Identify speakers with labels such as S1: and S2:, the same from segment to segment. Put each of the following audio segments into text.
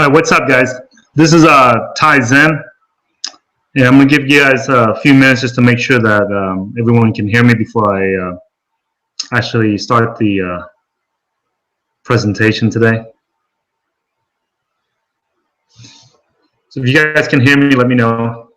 S1: All right, what's up, guys? This is Ty Zen, and I'm gonna give you guys a few minutes just to make sure that everyone can hear me before I actually start the presentation today. So if you guys can hear me, let me know.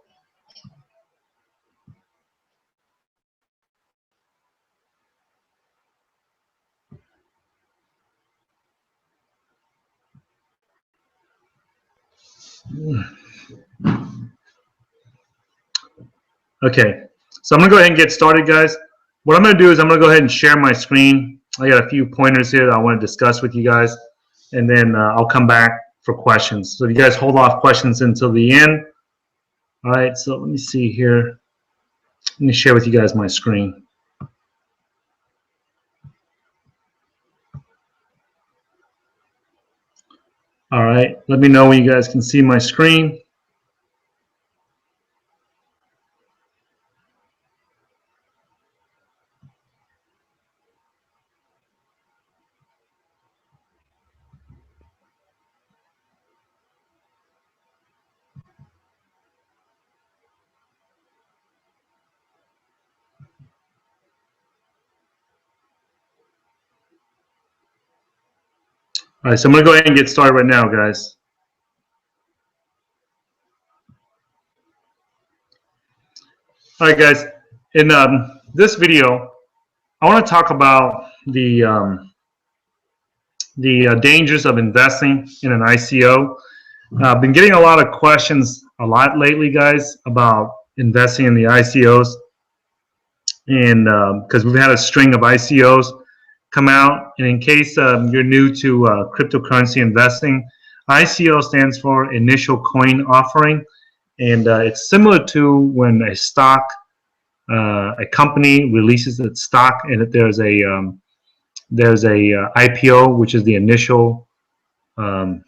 S1: Okay, so I'm gonna go ahead and get started, guys. What I'm gonna do is I'm gonna go ahead and share my screen. I got a few pointers here that I want to discuss with you guys, and then I'll come back for questions. So you guys hold off questions until the end. All right, so let me see here. Let me share with you guys my screen. All right, let me know when you guys can see my screen. All right, so I'm gonna go ahead and get started right now, guys. All right, guys. In this video, I want to talk about the dangers of investing in an ICO. I've been getting a lot of questions a lot lately, guys, about investing in the ICOs, and because we've had a string of ICOs come out. And in case you're new to cryptocurrency investing, ICO stands for Initial Coin Offering, and it's similar to when a stock, a company releases its stock, and there's a IPO, which is the initial, man,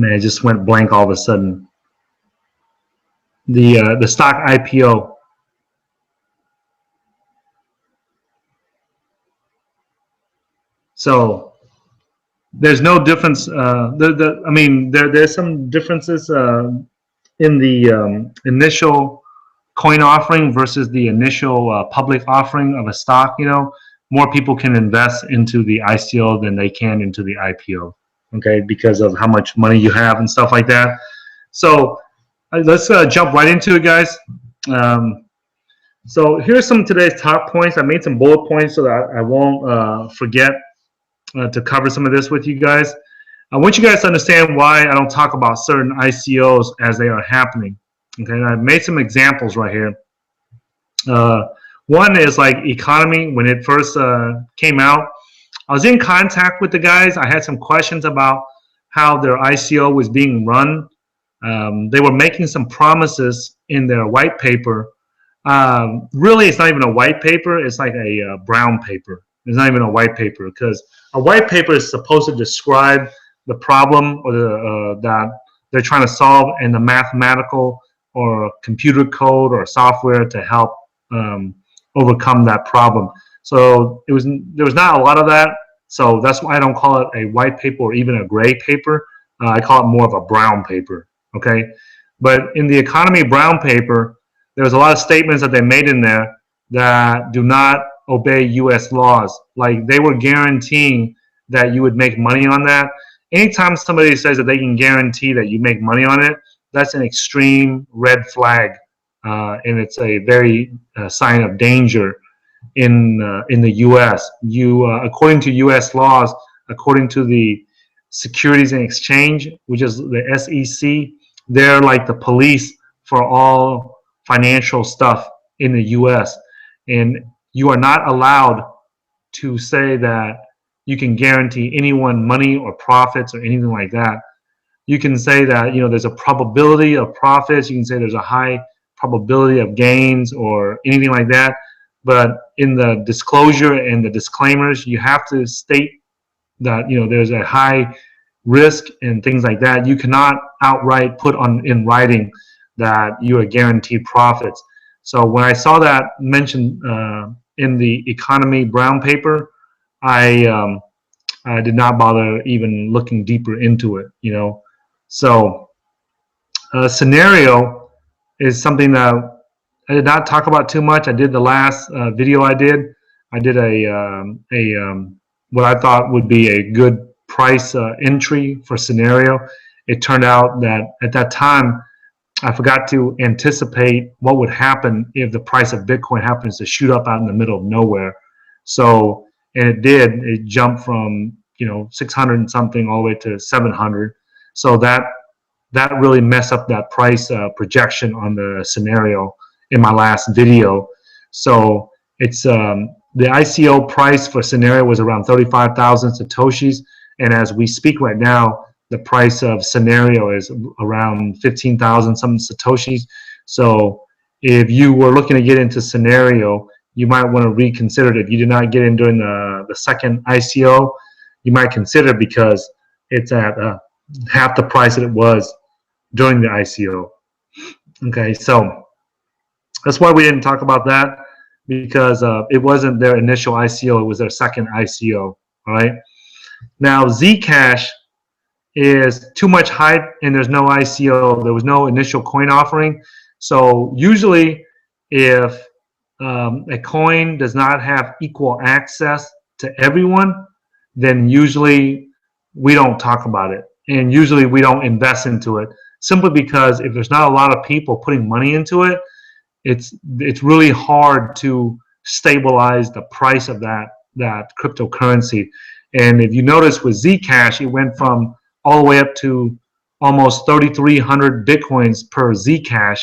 S1: I just went blank all of a sudden. The stock IPO. So there's no difference. I mean, there's some differences in the initial coin offering versus the initial public offering of a stock. You know, more people can invest into the ICO than they can into the IPO. Okay, because of how much money you have and stuff like that. So let's jump right into it, guys. So here's some of today's top points. I made some bullet points so that I won't forget to cover some of this with you guys. I want you guys to understand why I don't talk about certain ICOs as they are happening. Okay, and I've made some examples right here. One is like economy. When it first came out, I was in contact with the guys. I had some questions about how their ICO was being run. They were making some promises in their white paper. Really, it's not even a white paper. It's like a brown paper. It's not even a white paper, because a white paper is supposed to describe the problem or that they're trying to solve, and the mathematical or computer code or software to help overcome that problem. So there was not a lot of that. So that's why I don't call it a white paper or even a gray paper. I call it more of a brown paper. Okay, but in the economy brown paper, there's a lot of statements that they made in there that do not obey U.S. laws. Like, they were guaranteeing that you would make money on that. Anytime somebody says that they can guarantee that you make money on it, that's an extreme red flag, and it's a very sign of danger in the U.S. According to U.S. laws, according to the Securities and Exchange, which is the SEC, they're like the police for all financial stuff in the U.S. And you are not allowed to say that you can guarantee anyone money or profits or anything like that. You can say that, you know, there's a probability of profits. You can say there's a high probability of gains or anything like that. But in the disclosure and the disclaimers, you have to state that, you know, there's a high risk and things like that. You cannot outright put in writing that you are guaranteed profits. So when I saw that mentioned in the economy brown paper, I I did not bother even looking deeper into it, you know. So scenario is something that I did not talk about too much. I did the last video I did. I did a what I thought would be a good price entry for scenario. It turned out that at that time I forgot to anticipate what would happen if the price of Bitcoin happens to shoot up out in the middle of nowhere. So, and it did. It jumped from 600 and something all the way to 700. So that really messed up that price projection on the scenario in my last video. So it's the ICO price for scenario was around 35,000 satoshis, and as we speak right now, the price of scenario is around 15,000 some satoshis. So if you were looking to get into scenario, you might want to reconsider it. If you did not get in during the second ICO, you might consider it because it's at half the price that it was during the ICO. Okay, so that's why we didn't talk about that, because it wasn't their initial ICO, it was their second ICO. All right. Now Zcash is too much hype and there's no ICO. There was no initial coin offering. So usually if a coin does not have equal access to everyone, then usually we don't talk about it. And usually we don't invest into it, simply because if there's not a lot of people putting money into it, it's really hard to stabilize the price of that cryptocurrency. And if you notice with Zcash, it went from all the way up to almost 3,300 Bitcoins per Zcash,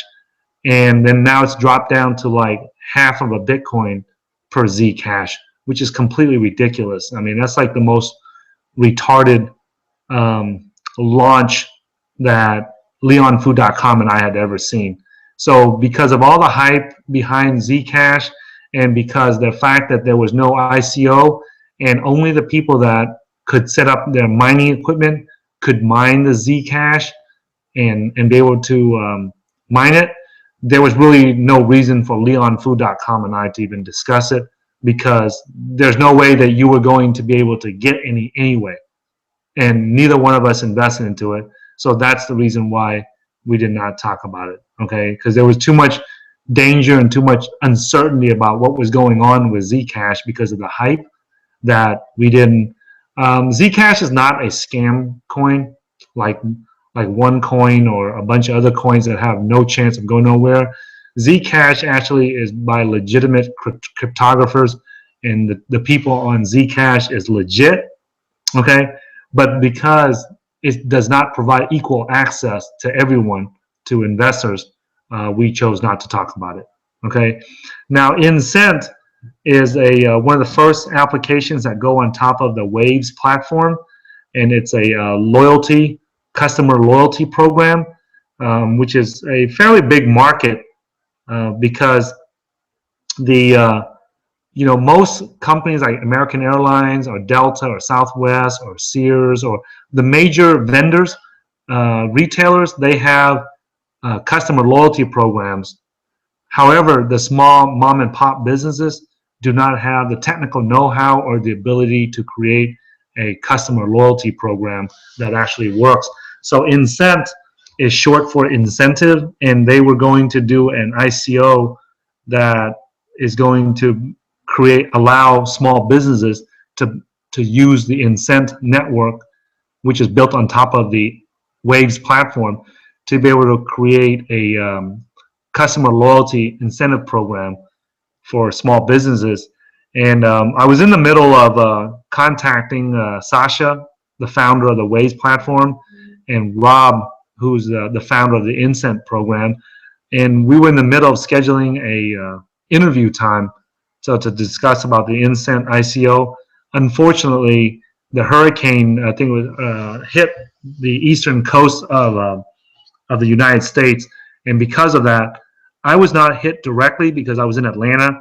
S1: and then now it's dropped down to like half of a Bitcoin per Zcash, which is completely ridiculous. I mean, that's like the most retarded launch that LeonFu.com and I had ever seen. So because of all the hype behind Zcash, and because the fact that there was no ICO and only the people that could set up their mining equipment could mine the Zcash and be able to mine it, there was really no reason for LeonFu.com and I to even discuss it, because there's no way that you were going to be able to get any anyway. And neither one of us invested into it. So that's the reason why we did not talk about it, okay? Because there was too much danger and too much uncertainty about what was going on with Zcash because of the hype that we didn't. Zcash is not a scam coin like OneCoin or a bunch of other coins that have no chance of going nowhere. Zcash actually is by legitimate cryptographers, and the people on Zcash is legit, okay? But because it does not provide equal access to everyone, to investors, we chose not to talk about it. Okay. Now, Incent is one of the first applications that go on top of the Waves platform, and it's a customer loyalty program, which is a fairly big market because most companies like American Airlines or Delta or Southwest or Sears or the major vendors, retailers, they have customer loyalty programs. However, the small mom and pop businesses do not have the technical know-how or the ability to create a customer loyalty program that actually works. So Incent is short for incentive, and they were going to do an ICO that is going to allow small businesses to use the Incent network, which is built on top of the Waves platform, to be able to create a customer loyalty incentive program for small businesses. And I was in the middle of contacting Sasha, the founder of the Waves platform, and Rob, who's the founder of the Incent program. And we were in the middle of scheduling a interview time to discuss about the Incent ICO. Unfortunately, the hurricane, I think, hit the eastern coast of the United States, and because of that, I was not hit directly because I was in Atlanta,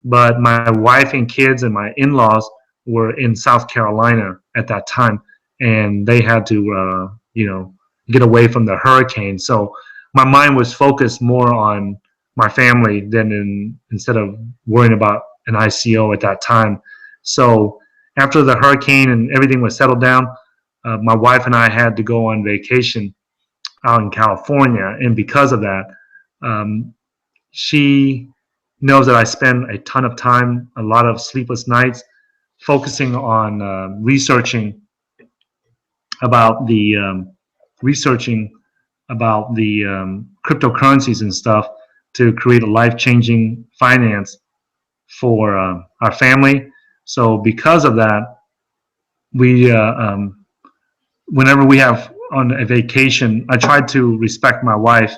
S1: but my wife and kids and my in-laws were in South Carolina at that time, and they had to, get away from the hurricane. So my mind was focused more on my family instead of worrying about an ICO at that time. So after the hurricane and everything was settled down, my wife and I had to go on vacation out in California, and because of that, um, she knows that I spend a ton of time, a lot of sleepless nights, focusing on researching about the researching about the cryptocurrencies and stuff to create a life-changing finance for our family. So because of that, we whenever we have on a vacation, I try to respect my wife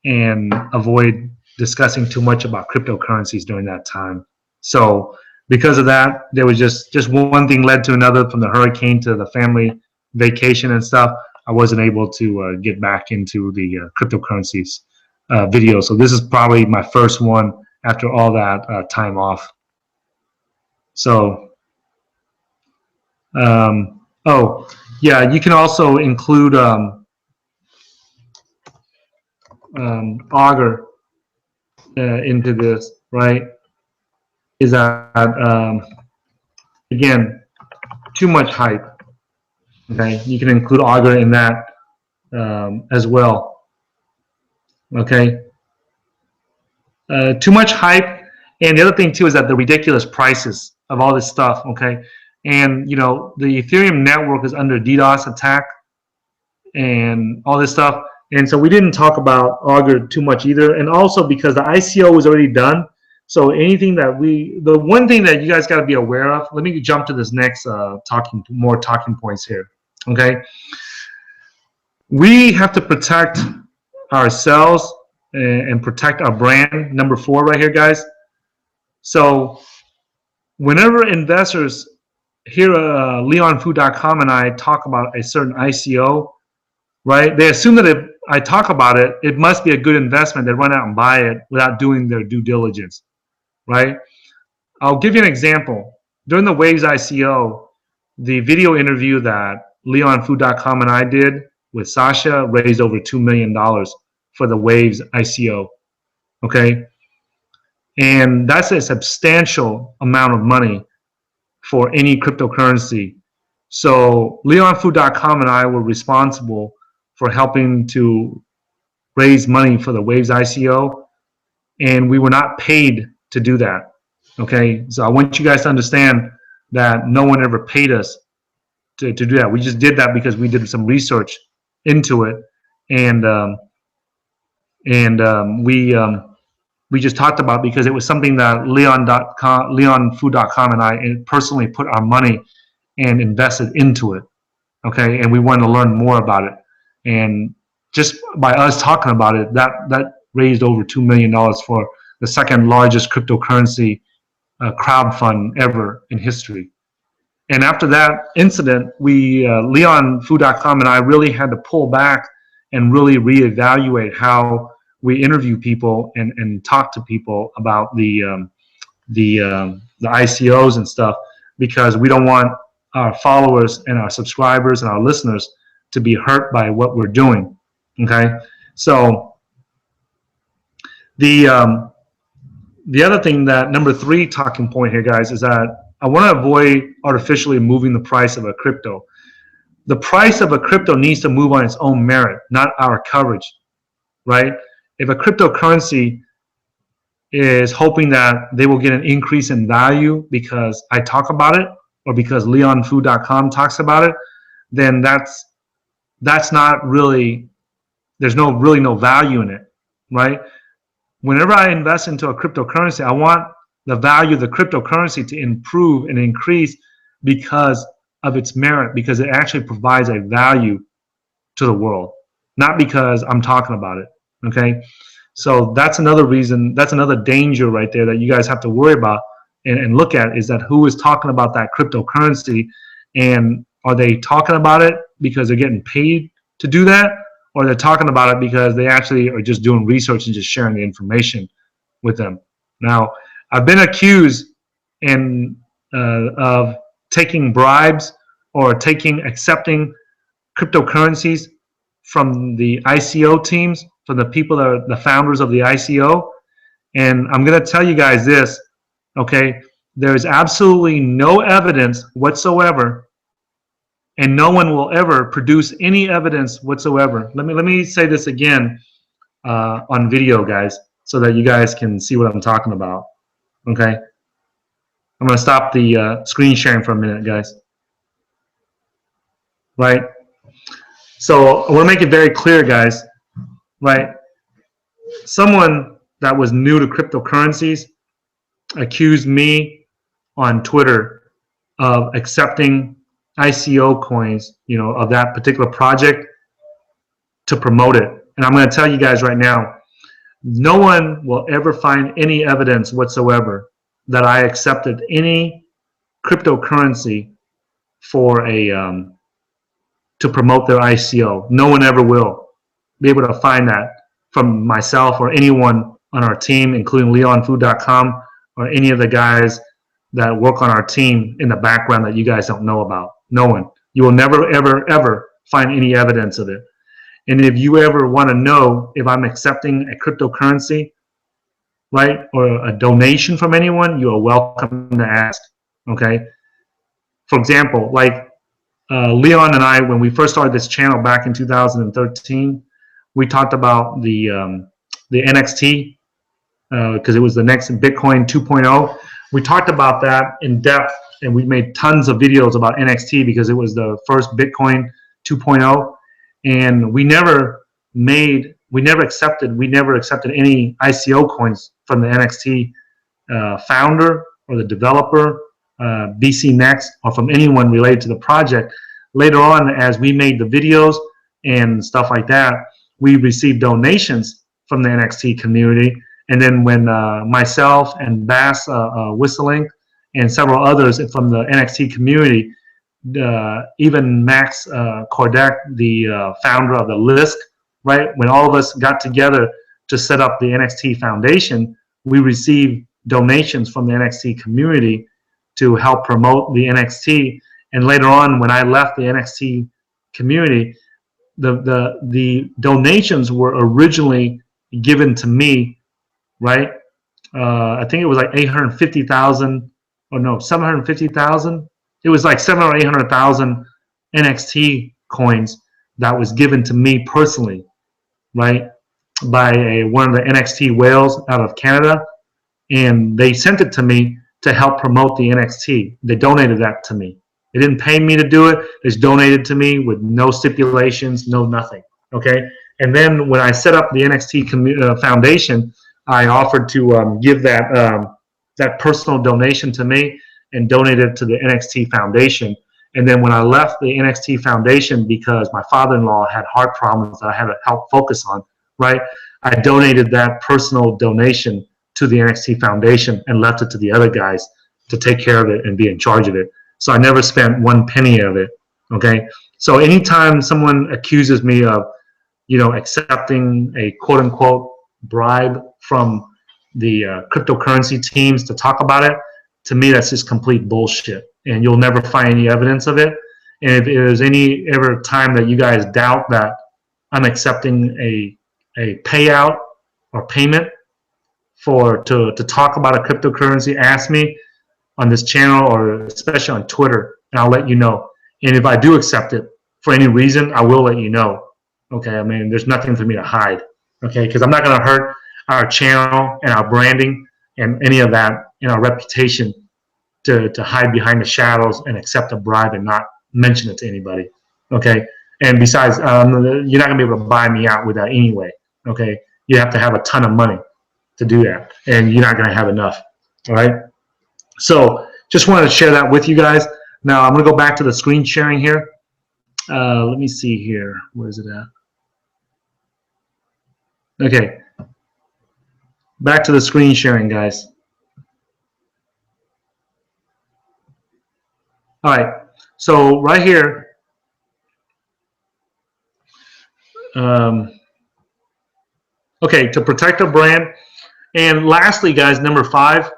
S1: and avoid discussing too much about cryptocurrencies during that time. So because of that, there was just one thing led to another, from the hurricane to the family vacation and stuff. I wasn't able to get back into the cryptocurrencies video. So this is probably my first one after all that time off. So, oh yeah, you can also include Augur into this, right? Is that again, too much hype? Okay, you can include Augur in that as well. Okay, too much hype, and the other thing too is that the ridiculous prices of all this stuff. Okay, and you know the Ethereum network is under DDoS attack and all this stuff, and so we didn't talk about Augur too much either, and also because the ICO was already done. So anything that the one thing that you guys got to be aware of. Let me jump to this next talking points here. Okay, we have to protect ourselves and protect our brand. Number 4 right here, guys. So whenever investors hear LeonFu.com and I talk about a certain ICO, right, they assume that if I talk about it, it must be a good investment. They run out and buy it without doing their due diligence, right? I'll give you an example. During the Waves ICO, the video interview that LeonFu.com and I did with Sasha raised over $2 million for the Waves ICO, okay? And that's a substantial amount of money for any cryptocurrency. So LeonFu.com and I were responsible for helping to raise money for the Waves ICO, and we were not paid to do that, okay? So I want you guys to understand that no one ever paid us to do that. We just did that because we did some research into it, and we just talked about, because it was something that LeonFu.com and I personally put our money and invested into it, okay? And we wanted to learn more about it, and just by us talking about it, that raised over $2 million for the second largest cryptocurrency crowd fund ever in history. And after that incident, LeonFu.com and I really had to pull back and really reevaluate how we interview people and talk to people about the ICOs and stuff, because we don't want our followers and our subscribers and our listeners to be hurt by what we're doing. Okay, so the other thing, that number 3 talking point here, guys, is that I want to avoid artificially moving the price of a crypto. The price of a crypto needs to move on its own merit, not our coverage, right? If a cryptocurrency is hoping that they will get an increase in value because I talk about it, or because LeonFu.com talks about it, then that's not really, there's really no value in it, right? Whenever I invest into a cryptocurrency, I want the value of the cryptocurrency to improve and increase because of its merit, because it actually provides a value to the world, not because I'm talking about it, okay? So that's another reason, that's another danger right there that you guys have to worry about and look at, is that who is talking about that cryptocurrency, and are they talking about it because they're getting paid to do that, or they're talking about it because they actually are just doing research and just sharing the information with them. Now, I've been accused of taking bribes or accepting cryptocurrencies from the ICO teams, from the people that are the founders of the ICO. And I'm going to tell you guys this, okay? There is absolutely no evidence whatsoever, and no one will ever produce any evidence whatsoever. Let me say this again on video, guys, so that you guys can see what I'm talking about. Okay, I'm going to stop the screen sharing for a minute, guys. Right. So I want to make it very clear, guys. Right. Someone that was new to cryptocurrencies accused me on Twitter of accepting ICO coins, of that particular project to promote it. And I'm going to tell you guys right now, no one will ever find any evidence whatsoever that I accepted any cryptocurrency for to promote their ICO. No one ever will be able to find that from myself or anyone on our team, including leonfood.com or any of the guys that work on our team in the background that you guys don't know about. No one. You will never, ever, ever find any evidence of it. And if you ever want to know if I'm accepting a cryptocurrency, right, or a donation from anyone, you are welcome to ask. Okay. For example, like Leon and I, when we first started this channel back in 2013, we talked about the NXT because it was the next Bitcoin 2.0. We talked about that in depth, and we made tons of videos about NXT because it was the first Bitcoin 2.0, and we never accepted any ICO coins from the NXT founder or the developer, BC Next, or from anyone related to the project. Later on, as we made the videos and stuff like that, we received donations from the NXT community. And then when myself and Bass Whistling and several others from the NXT community, even Max Kordek, the founder of the LISC, right? When all of us got together to set up the NXT Foundation, we received donations from the NXT community to help promote the NXT. And later on, when I left the NXT community, the donations were originally given to me, right? I think it was like 850,000, or no, 750,000. It was like 700 or 800,000 NXT coins that was given to me personally, right, by one of the NXT whales out of Canada, and they sent it to me to help promote the NXT. They donated that to me. They didn't pay me to do it. They just donated to me with no stipulations, no nothing. Okay. And then when I set up the NXT Foundation, I offered to give that personal donation to me and donate it to the NXT Foundation. And then when I left the NXT Foundation, because my father-in-law had heart problems that I had to help focus on, right, I donated that personal donation to the NXT Foundation and left it to the other guys to take care of it and be in charge of it. So I never spent one penny of it. Okay. So anytime someone accuses me of, accepting a quote unquote bribe from the cryptocurrency teams to talk about it, to me, that's just complete bullshit. And you'll never find any evidence of it. And if there's any ever time that you guys doubt that I'm accepting a payout or payment to talk about a cryptocurrency, ask me on this channel or especially on Twitter, and I'll let you know. And if I do accept it for any reason, I will let you know. Okay, I mean, there's nothing for me to hide. Okay, because I'm not going to hurt our channel and our branding and any of that in our reputation to hide behind the shadows and accept a bribe and not mention it to anybody. Okay, and besides, you're not going to be able to buy me out with that anyway. Okay, you have to have a ton of money to do that, and you're not going to have enough. All right. So just wanted to share that with you guys. Now I'm going to go back to the screen sharing here. Let me see here. Where is it at? Okay. Back to the screen sharing, guys. All right. So right here, okay, to protect our brand. And lastly, guys, number 5,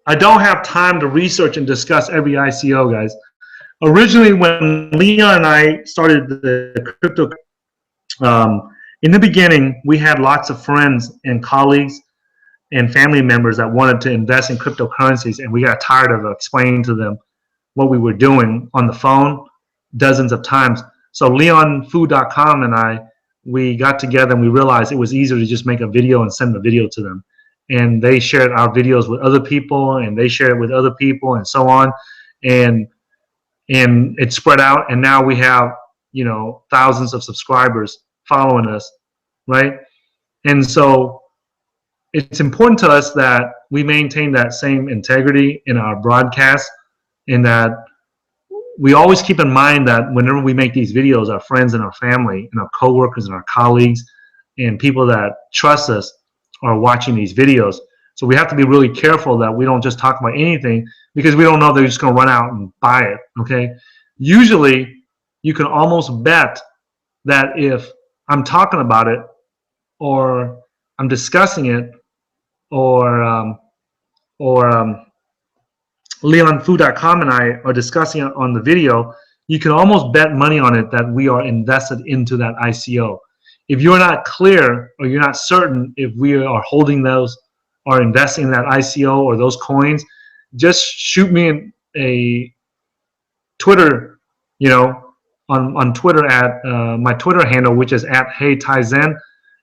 S1: I don't have time to research and discuss every ICO, guys. Originally, when Leon and I started the crypto, in the beginning, we had lots of friends and colleagues and family members that wanted to invest in cryptocurrencies, and we got tired of explaining to them what we were doing on the phone dozens of times. So leonfood.com and we got together and we realized it was easier to just make a video and send the video to them. And they shared our videos with other people, and they shared it with other people, and so on. And it spread out, and now we have, thousands of subscribers following us, right? And so it's important to us that we maintain that same integrity in our broadcast, in that we always keep in mind that whenever we make these videos, our friends and our family and our coworkers and our colleagues and people that trust us are watching these videos. So we have to be really careful that we don't just talk about anything, because we don't know they're just going to run out and buy it, okay? Usually, you can almost bet that if I'm talking about it, or I'm discussing it, or leonfood.com and I are discussing it on the video, you can almost bet money on it that we are invested into that ICO. If you're not clear, or you're not certain if we are holding those or investing in that ICO or those coins, just shoot me a Twitter, on Twitter at my Twitter handle, which is at HeyTaiZen,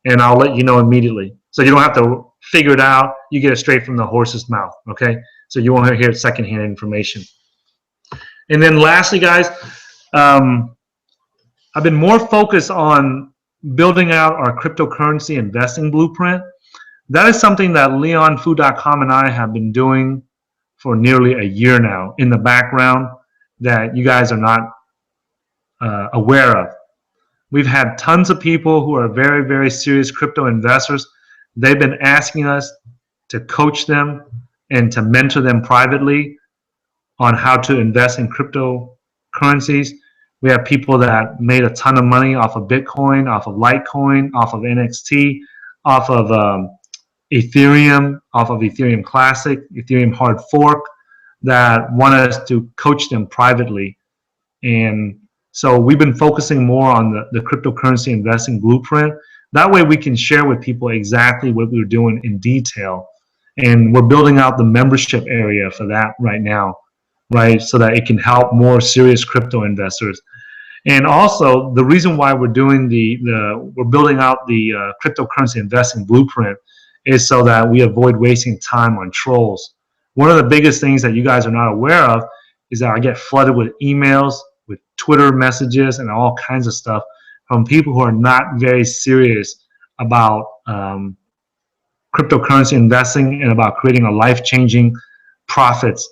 S1: and I'll let you know immediately. So you don't have to figure it out. You get it straight from the horse's mouth, okay? So you won't hear secondhand information. And then lastly, guys, I've been more focused on building out our cryptocurrency investing blueprint. That is something that leonfood.com and I have been doing for nearly a year now in the background, that you guys are not aware of. We've had tons of people who are very, very serious crypto investors. They've been asking us to coach them and to mentor them privately on how to invest in cryptocurrencies. We have people that made a ton of money off of Bitcoin, off of Litecoin, off of NXT, off of Ethereum, off of Ethereum Classic, Ethereum Hard Fork, that want us to coach them privately. And so we've been focusing more on the cryptocurrency investing blueprint. That way we can share with people exactly what we're doing in detail. And we're building out the membership area for that right now, right? So that it can help more serious crypto investors. And also, the reason why we're doing we're building out the cryptocurrency investing blueprint is so that we avoid wasting time on trolls. One of the biggest things that you guys are not aware of is that I get flooded with emails, with Twitter messages, and all kinds of stuff from people who are not very serious about cryptocurrency investing and about creating a life-changing profits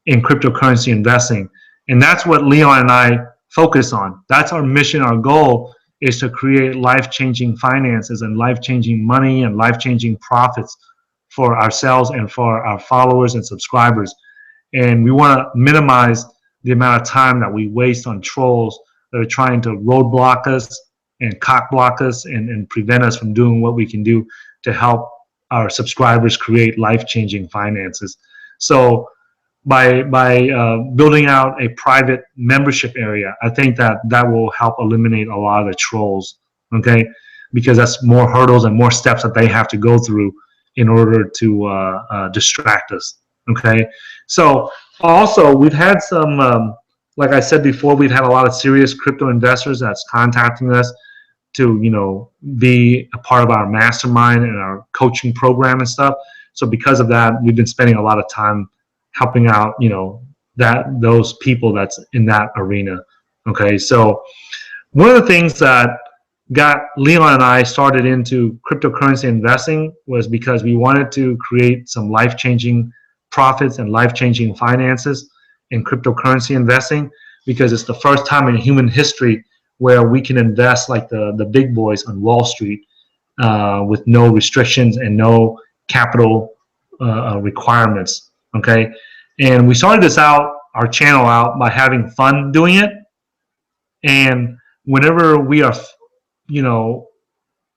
S1: in cryptocurrency investing. And that's what Leon and I focus on. That's our mission. Our goal is to create life-changing finances and life-changing money and life-changing profits for ourselves and for our followers and subscribers. And we want to minimize the amount of time that we waste on trolls that are trying to roadblock us and cock block us and prevent us from doing what we can do to help our subscribers create life-changing finances. So by building out a private membership area, I think that will help eliminate a lot of the trolls, okay? Because that's more hurdles and more steps that they have to go through in order to distract us, okay? So also, we've had some, like I said before, we've had a lot of serious crypto investors that's contacting us to, be a part of our mastermind and our coaching program and stuff. So because of that, we've been spending a lot of time helping out, those people that's in that arena. Okay, so one of the things that got Leon and I started into cryptocurrency investing was because we wanted to create some life-changing profits and life-changing finances in cryptocurrency investing, because it's the first time in human history where we can invest like the big boys on Wall Street with no restrictions and no capital requirements. Okay, and we started our channel out by having fun doing it. And whenever we are,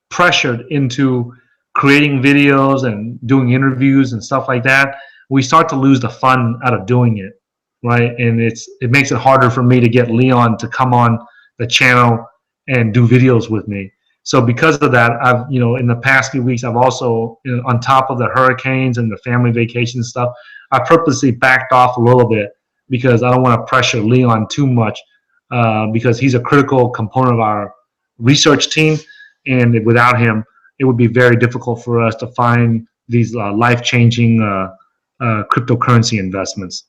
S1: pressured into creating videos and doing interviews and stuff like that, we start to lose the fun out of doing it, right? And it makes it harder for me to get Leon to come on the channel and do videos with me. So because of that, I've, in the past few weeks, I've also, on top of the hurricanes and the family vacation stuff, I purposely backed off a little bit because I don't want to pressure Leon too much, because he's a critical component of our research team, and without him, it would be very difficult for us to find these life-changing cryptocurrency investments.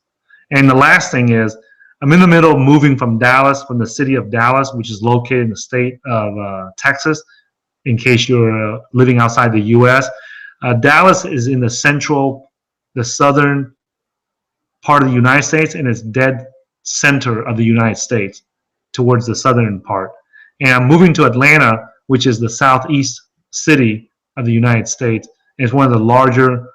S1: And the last thing is, I'm in the middle of moving from Dallas, from the city of Dallas, which is located in the state of Texas, in case you're living outside the U.S. Dallas is in the southern part of the United States, and it's dead center of the United States towards the southern part. And I'm moving to Atlanta, which is the southeast city of the United States. And it's one of the larger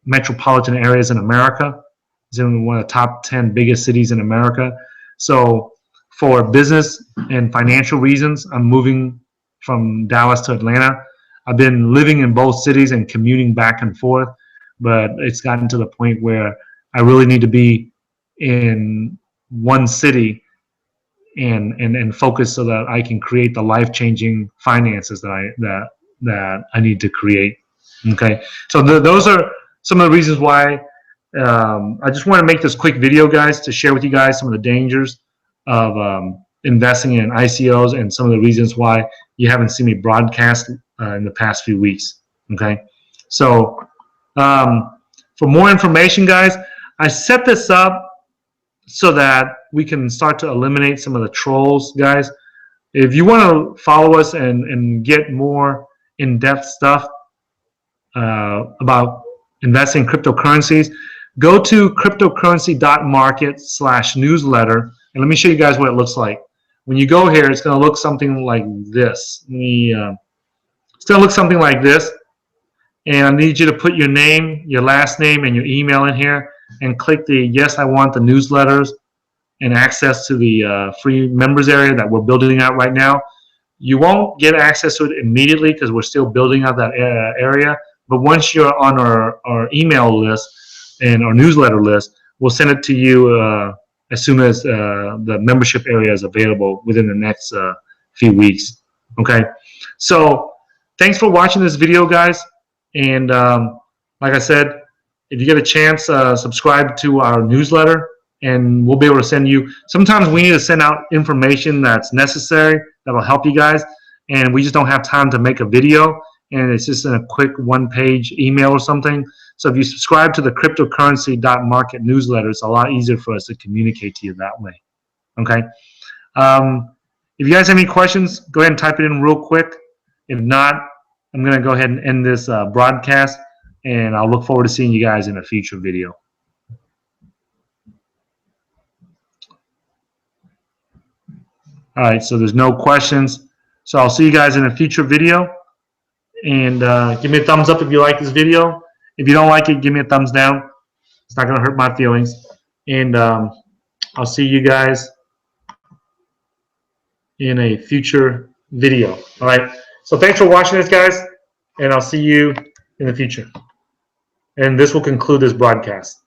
S1: metropolitan areas in America. It's in one of the top 10 biggest cities in America. So for business and financial reasons, I'm moving from Dallas to Atlanta. I've been living in both cities and commuting back and forth, but it's gotten to the point where I really need to be in one city and focus so that I can create the life-changing finances that I need to create. Okay, so those are some of the reasons why I just want to make this quick video, guys, to share with you guys some of the dangers of investing in ICOs and some of the reasons why you haven't seen me broadcast in the past few weeks. Okay, so for more information, guys, I set this up so that we can start to eliminate some of the trolls, guys. If you want to follow us and get more in-depth stuff about investing in cryptocurrencies, go to cryptocurrency.market/newsletter, and let me show you guys what it looks like. When you go here, it's going to look something like this. It's going to look something like this, and I need you to put your name, your last name, and your email in here, and click the yes, I want the newsletters and access to the free members area that we're building out right now. You won't get access to it immediately because we're still building out that area, but once you're on our email list and our newsletter list, we'll send it to you as soon as the membership area is available within the next few weeks. Okay, so thanks for watching this video, guys, and like I said, if you get a chance, subscribe to our newsletter, and we'll be able to send you. Sometimes we need to send out information that's necessary that will help you guys, and we just don't have time to make a video, and it's just in a quick one-page email or something. So if you subscribe to the cryptocurrency.market newsletter, it's a lot easier for us to communicate to you that way. Okay. If you guys have any questions, go ahead and type it in real quick. If not, I'm going to go ahead and end this broadcast, and I'll look forward to seeing you guys in a future video. All right, so there's no questions. So I'll see you guys in a future video. And give me a thumbs up if you like this video. If you don't like it, give me a thumbs down. It's not going to hurt my feelings. And I'll see you guys in a future video. All right, so thanks for watching this, guys, and I'll see you in the future. And this will conclude this broadcast.